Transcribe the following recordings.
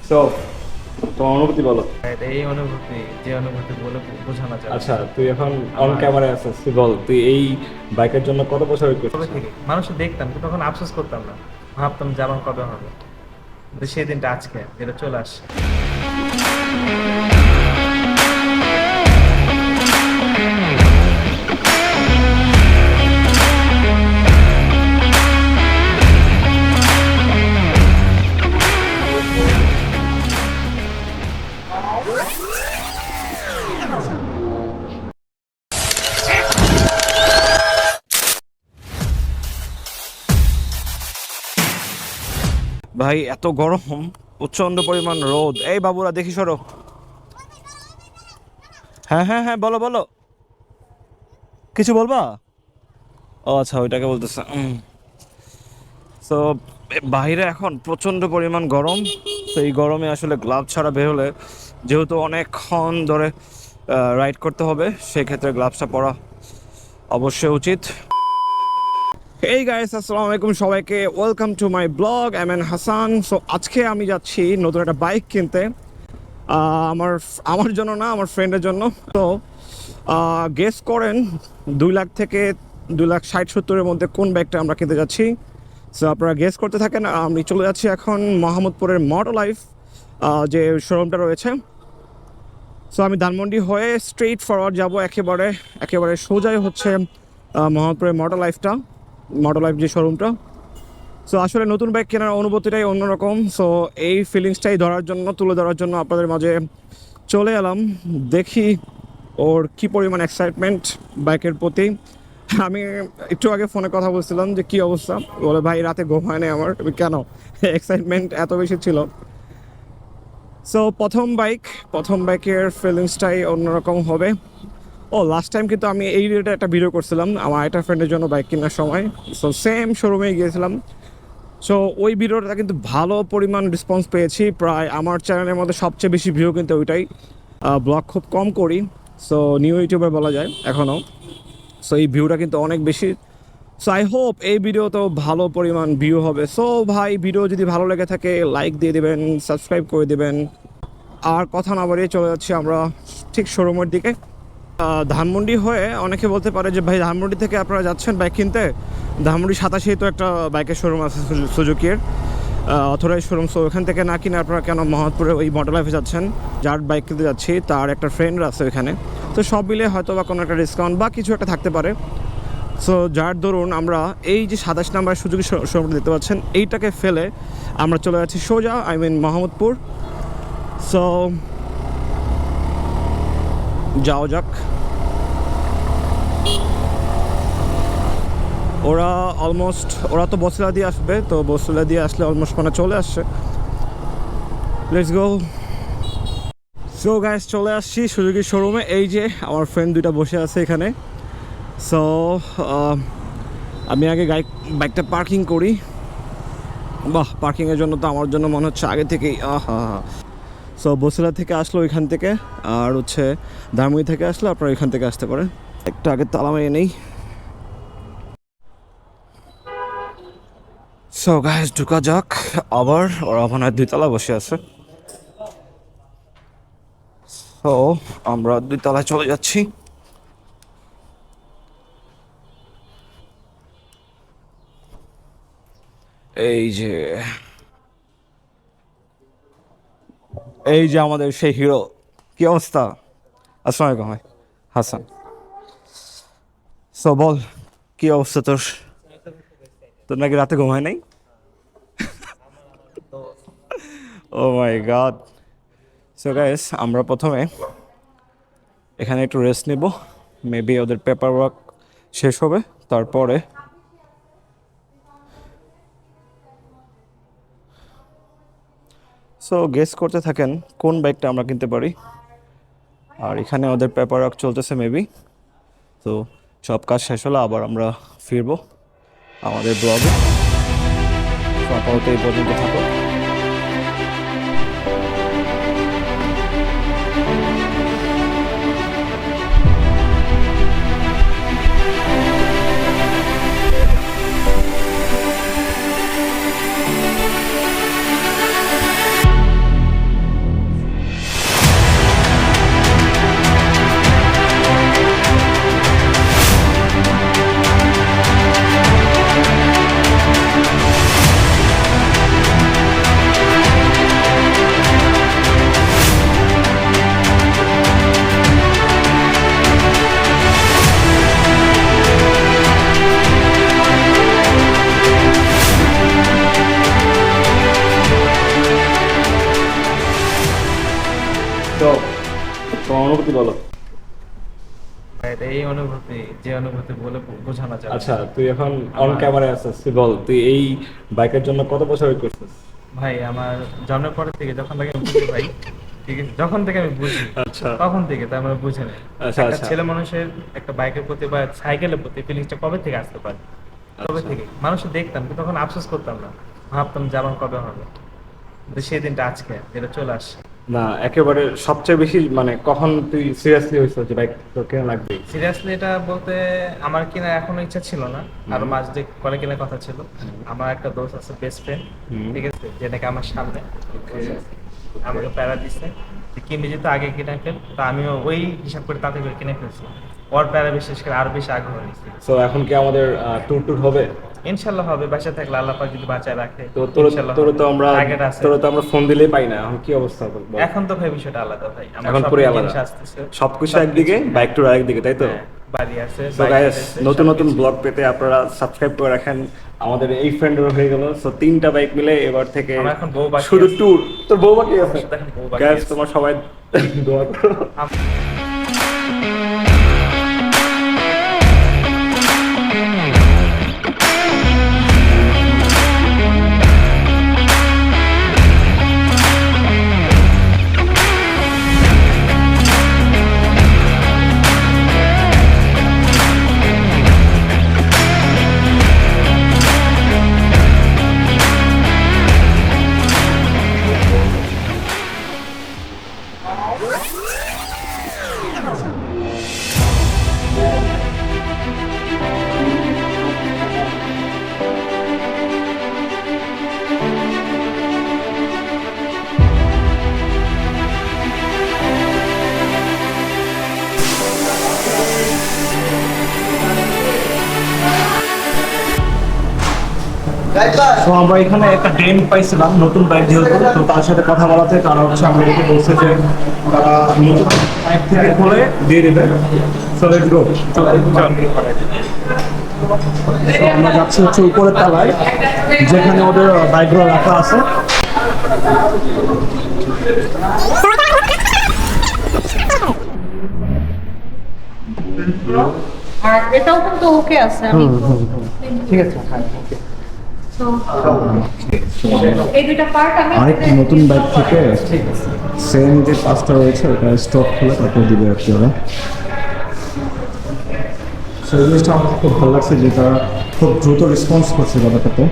So তোমার অনুভূতি বলো। এই অনুভূতি যে অনুভূতি বলে বোঝানো যায় আচ্ছা, তুই এখন অন ক্যামেরায় আছিস, তুই বল তুই এই বাইকের জন্য কত বছর ওয়েট কবে করছিস? থেকে মানুষ দেখতাম কিন্তু তখন আফসোস করতাম না, ভাবতাম যে আমার কবে হবে, কিন্তু সেই দিনটা আজকে যেটা চলে আসছে। ভাই এত গরম, প্রচন্ড পরিমাণ রোদ। এই বাবুরা দেখি সরো। হ্যাঁ হ্যাঁ হ্যাঁ, বলো বলো, কিছু বলবা? ও আচ্ছা, ওইটাকে বলতেছে। তো বাইরে এখন প্রচন্ড পরিমাণ গরম। তো এই গরমে আসলে গ্লাভ ছাড়া বের হলে, যেহেতু অনেকক্ষণ ধরে রাইড করতে হবে, সেক্ষেত্রে গ্লাভসটা পরা অবশ্যই উচিত। এই গাইস, আসসালামু আলাইকুম সবাইকে, welcome to my blog. I am Hasan. So আজকে আমি যাচ্ছি নতুন একটা বাইক কিনতে। আমার আমার জন্য না, আমার ফ্রেন্ডের জন্য। তো গেস করেন 2 লাখ থেকে 2,60,70,000-এর মধ্যে কোন বাইকটা আমরা কিনতে যাচ্ছি। সো আপনারা গেস করতে থাকেন। আমি চলে যাচ্ছি এখন মোহাম্মদপুরের মোটর লাইফ যে শোরুমটা রয়েছে। সো আমি ধানমন্ডি হয়ে স্ট্রেইট ফরওয়ার্ড যাব, একেবারে সোজাই হচ্ছে মোহাম্মদপুরের মোটর লাইফ যে শোরুমটা। সো আসলে নতুন বাইক কেনার অনুভূতিটাই অন্যরকম। সো এই ফিলিংসটাই তুলে ধরার জন্য আপনাদের মাঝে চলে এলাম। দেখি ওর কি পরিমাণ এক্সাইটমেন্ট বাইকের প্রতি। আমি একটু আগে ফোনে কথা বলছিলাম যে কি অবস্থা, বলে ভাই রাতে ঘুম হয় নাই আমার। কেন? এক্সাইটমেন্ট এত বেশি ছিল। সো প্রথম বাইকের ফিলিংসটাই অন্যরকম হবে। ও লাস্ট টাইম কিন্তু আমি এই রিলেটেড একটা ভিডিও করছিলাম আমার একটা ফ্রেন্ডের জন্য বাইক কেনার সময়। সো সেম শোরুমে গিয়েছিলাম। সো ওই ভিডিওটা কিন্তু ভালো পরিমাণ রেসপন্স পেয়েছি। প্রায় আমার চ্যানেলের মধ্যে সবচেয়ে বেশি ভিউ কিন্তু ওইটাই। ব্লগ খুব কম করি, সো নিউ ইউটিউবার বলা যায় এখনও। সো এই ভিউটা কিন্তু অনেক বেশি। সো আই হোপ এই ভিডিওতেও ভালো পরিমাণ ভিউ হবে। সো ভাই, ভিডিও যদি ভালো লেগে থাকে লাইক দিয়ে দেবেন, সাবস্ক্রাইব করে দেবেন। আর কথা না বাড়িয়ে চলে যাচ্ছি আমরা ঠিক শোরুমের দিকে। ধানমন্ডি হয়ে অনেকে বলতে পারে যে ভাই ধানমন্ডি থেকে আপনারা যাচ্ছেন বাইক কিনতে, ধানমন্ডি 87 তো একটা বাইকের শোরুম আছে সুজুকির অথরাইজ শোরুম। সো ওখান থেকে না কিনে আপনারা কেন মোহাম্মদপুরে ওই মোটর লাইফে যাচ্ছেন? যার বাইক কিনতে যাচ্ছি তার একটা ফ্রেন্ড আছে ওখানে। তো সব মিলে হয়তো বা কোনো একটা ডিসকাউন্ট বা কিছু একটা থাকতে পারে। সো যার দরুন আমরা এই যে 27 নাম্বার সুজুকি শোরুমটা দেখতে পাচ্ছেন, এইটাকে ফেলে আমরা চলে যাচ্ছি সোজা মোহাম্মদপুর। সো যাও যাক। ওরা তো বসিলা দিয়ে আসবে, তো বসিলা দিয়ে আসলে অলমোস্ট মানে চলে আসছে। Let's go. সো গাইস, চলে আসছি সুজুকি শোরুমে। এই যে আমার ফ্রেন্ড দুইটা বসে আছে এখানে। সো আমি আগে বাইকটা পার্কিং করি। বাহ, পার্কিংয়ের জন্য তো আমার জন্য মনে হচ্ছে আগে থেকেই সো বসিলা থেকে আসলো ওইখান থেকে, আর হচ্ছে ধানমন্ডি থেকে আসলে আপনারা এখান থেকে আসতে পারেন। একটু আগে তালা মেরে নেই। সো গাইস, ঢুকা যাক। আবার ওরা ওখানে 2 তলা বসে আছে। সো আমরা 2 তলায় চলে যাচ্ছি। এই যে আমাদের সেই হিরো। কি অবস্থা? আসসালামু আলাইকুম ভাই, হাসান। সো বল, কি অবস্থা তোর? তোর নাকি রাতে ঘুম হয় নাই? ও মাই গড। সো গাইস, আমরা প্রথমে এখানে একটু রেস্ট নেব। মেবি ওদের পেপার ওয়ার্ক শেষ হবে, তারপরে সো গেস করতে থাকেন কোন বাইকটা আমরা কিনতে পারি। আর এখানে ওদের পেপার ওয়ার্ক চলতেছে মেবি। তো সব কাজ শেষ হলে আবার আমরা ফিরবো আমাদের ব্লগে। তো আপাতত এই পর্যন্ত থাকো। অনুভূতি বলো। ভাই, এটা এই অনুভূতি যে অনুভূতি বলে বোঝানো যাবে না। আচ্ছা, তুই এখন অন ক্যামেরায় আছিস, তুই বল তুই এই বাইকের জন্য কত বছর ওয়েট করছিস? ভাই, আমার জন্মের পর থেকে যখন থেকে আমি বুঝি ভাই, ঠিক আছে, যখন থেকে আমি বুঝি আচ্ছা তখন থেকে তার মানে বুঝে নেই আচ্ছা একটা আচ্ছা ছেলে মানুষের একটা বাইকের প্রতি বা সাইকেলের প্রতি ফিলিংসটা কবে থেকে আসতে পারে। কবে আচ্ছা। থেকে মানুষের দেখতাম কিন্তু তখন আফসোস করতাম না, ভাবতাম যে আমার কবে হবে, কিন্তু সেই দিনটা আজকে যেটা চলে আসছে। না, একেবারে সবচেয়ে বেশি মানে কখন তুই সিরিয়াসলি হয়েছিস যে বাইক তোর কেনা লাগবে? সিরিয়াসলি এটা বলতে আমার কিনা এখনো ইচ্ছা ছিল না, আরো মাস দুই পরে কেনার কথা ছিল। আমার একটা দোস্ত আছে, বেস্ট ফ্রেন্ড, হুম। ঠিক আছে, যেটাকে আমার সামনে আমাকে প্যারা দিচ্ছে যে কিনবি যেহেতু আগে কিনে ফেল, তো আমিও ওই হিসাব করে তাতে করে কিনে ফেলছি। ওর প্যারা বিশেষ করে আরো বেশি আগ্রহ নিচ্ছি। সো এখন কি আমাদের ট্যুর ট্যুর হবে? ইনশাল্লাহ হবে, বাসা থাকলে আল্লাহ পাক যদি বাঁচায় রাখে। তো তোর ইনশাল্লাহ তোর হবে। তো আমরা টার্গেট আছে। তোর তো আমরা ফোন দিলেই পাই না, এখন কি অবস্থা বল? এখন তো ভাই বিষয়টা আলাদা ভাই, আমার এখন সব পুরোই জিনিস আলাদা। আসতেছে। সবকিছু সবকিছু, একদিকে, বাইক ট্যুর আরেকদিকে, তাই তো? হ্যাঁ, বাড়ি আছে, সো বাইক গাইস, আছে, নতুন নতুন সবকিছু। ব্লগ পেতে আপনারা সাবস্ক্রাইব করে রাখেন। আমাদের এই ফ্রেন্ডেরও হয়ে গেল, সো 3টা বাইক মিলে এবার থেকে আমার এখন বউ বাকি শুধু আছে। ট্যুর। তোর বউ বাকি আছে? আমার এখন বউ বাকি গাইস, আছে। তোমার সবাই দোয়া করো। তো আমরা এখানে একটা ডেম পাইছিলাম নতুন বাইক যেহেতু, তো তার সাথে কথা বলাতে তারা হচ্ছে আমাদেরকে বলছে যে তারা নতুন বাইক থেকে খুলে দিয়ে দেবে। So let's go. তো আমরা যাচ্ছি হচ্ছে উপরের তলায়, যেখানে ওদের বাইকগুলো রাখা আছে। আর এটাও কিন্তু ওকে আছে, আমি ঠিক আছে, হ্যাঁ, ওকে। তো এই দুইটা পার্ট আমি আরেকটি নতুন বাইক থেকে সেম যে পাঁচটা রয়েছে ওটা স্টক খুলে তারপর দিবে আর কি ওরা। সেই জিনিসটা আমার খুব ভালো লাগছে, যেটা খুব দ্রুত রেসপন্স করছে ব্যাপারটাতে।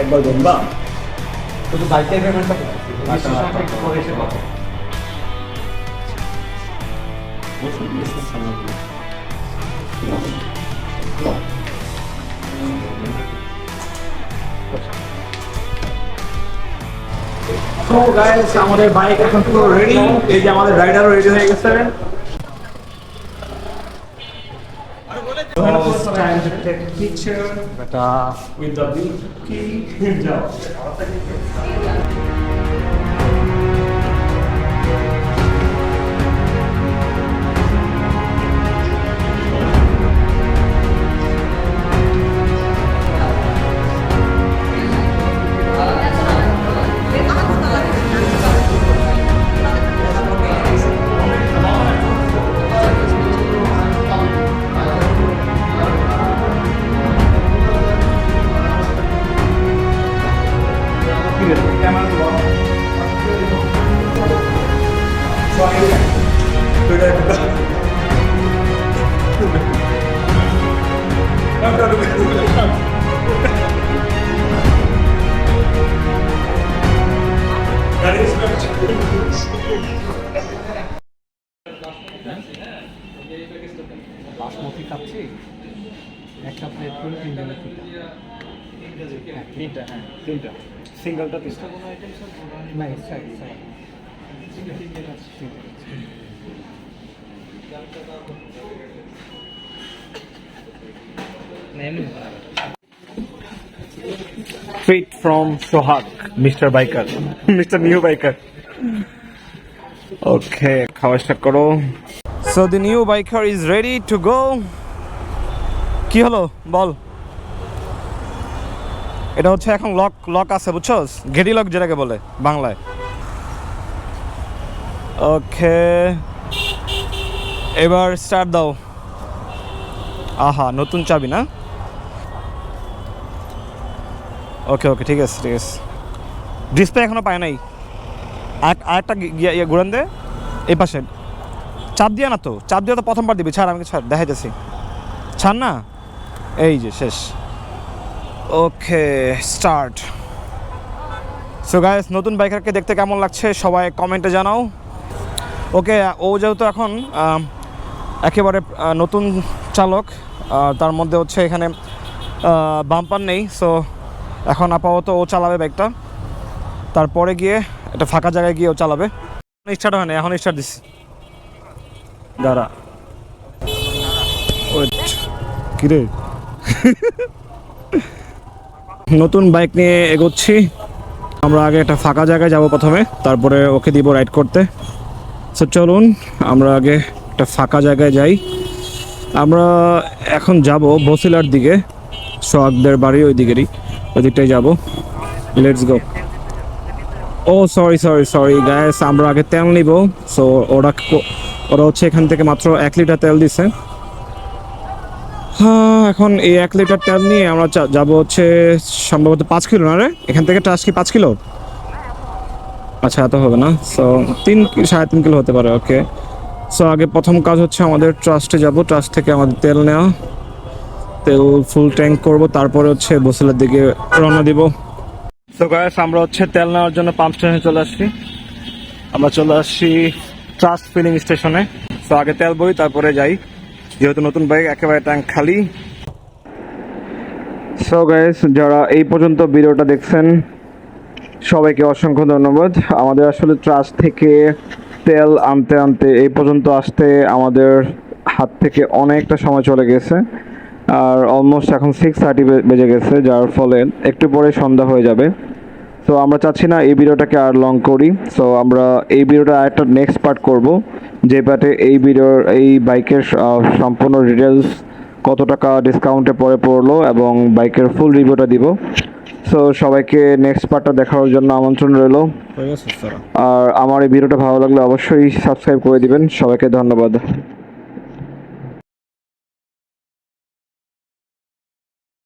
একবার দেখবা শুধু বাইকের পেমেন্টটা তো গাইস, আমাদের বাইক এখন পুরো রেডি। এই যে আমাদের রাইডারও রেডি হয়ে গেছে। It's time to take a picture with the big key. Basmati খাচ্ছি, একটা প্লেট করে 3 জনের তিনটা, হ্যাঁ তিনটা, সিঙ্গেলটা তিনটা। না extra extra Treat from Sohag, Mr. Biker, Mr. New Biker. ওকে, খাওয়া স্টার্ট করো। So the new biker is ready to go. কি হলো বল? এটা হচ্ছে এখন লক আছে বুঝছস, ঘেরি লক যেটাকে বলে বাংলায়। ওকে, এবার স্টার্ট দাও। আহা, নতুন চাবি না? ওকে ওকে, ঠিক আছে ঠিক আছে। ডিসপ্লে এখনো পায় নাই। আরেকটা ইয়ে ঘুরান দে এই পাশে। চাপ দিয়া না তো, চাপ দিয়া তো প্রথমবার দিবি। ছাড়, আমাকে ছাড়, দেখাইতেছি। ছাড় না, এই যে শেষ। ওকে, স্টার্ট। সো গাইস, নতুন বাইকারকে দেখতে কেমন লাগছে সবাই কমেন্টে জানাও। ওকে, ও যেহেতু এখন একেবারে নতুন চালক, তার মধ্যে হচ্ছে এখানে বাম্পার নেই, সো এখন আপাতত ও চালাবে বাইকটা। তারপরে গিয়ে একটা ফাঁকা জায়গায় গিয়ে ও চালাবে। স্টার্ট হয় না, এখন স্টার্ট দিচ্ছি। দাঁড়া, ওয়েট, কিরে নতুন বাইক নিয়ে এগোচ্ছি আমরা। আগে একটা ফাঁকা জায়গায় যাব প্রথমে, তারপরে ওকে দিব রাইড করতে। সো চলুন আমরা আগে একটা ফাঁকা জায়গায় যাই। আমরা এখন যাব বসিলার দিকে, সোহাগদের বাড়ি ওই দিকেরই, ওই দিকটাই যাব। Let's go. ও সরি গাইস, আমরা আগে তেল নিব। সো ওরা হচ্ছে এখান থেকে মাত্র 1 লিটার তেল দিছে। হ্যাঁ, এখন এই 1 লিটার তেল নিয়ে আমরা যাব হচ্ছে সম্ভবত 5 কিলো। না রে, এখান থেকে ট্রাস্ট কি 5 কিলো? আচ্ছা, এত হবে না। সো 3-3.5 কিলো হতে পারে। ওকে, সো আগে প্রথম কাজ হচ্ছে আমাদের ট্রাস্টে যাব। ট্রাস্ট থেকে আমাদের তেল নেওয়া, তেল ফুল ট্যাঙ্ক করব, তারপরে হচ্ছে বসিলার দিকে রওনা দিব। সো গাইস, আমরা হচ্ছে তেল নেওয়ার জন্য পাম্প স্টেশনে চলে আসছি। আমরা চলে আসছি ট্রাস্ট ফিলিং স্টেশনে। সো আগে তেল বই, তারপরে যাই, যেহেতু নতুন বাইক একেবারে ট্যাঙ্ক খালি। সো গাইস, যারা এই পর্যন্ত ভিডিওটা দেখছেন সবাইকে অসংখ্য ধন্যবাদ। আমাদের আসলে ট্রাস্ট থেকে তেল আনতে আনতে এই পর্যন্ত আসতে আমাদের হাত থেকে অনেকটা সময় চলে গেছে, আর অলমোস্ট এখন 6:30 বেজে গেছে, যার ফলে একটু পরে সন্ধ্যা হয়ে যাবে। সো আমরা চাচ্ছি না এই ভিডিওটাকে আর লং করি। সো আমরা এই ভিডিওটা আরেকটা নেক্সট পার্ট করব, যে পার্টে এই বাইকের সম্পূর্ণ ডিটেলস, কত টাকা ডিসকাউন্টে পরে পড়লো এবং বাইকের ফুল রিভিউটা দিব। সো সবাইকে নেক্সট পার্টটা দেখার জন্য আমন্ত্রণ রইল। আর আমার এই ভিডিওটা ভালো লাগলে অবশ্যই সাবস্ক্রাইব করে দিবেন। সবাইকে ধন্যবাদ।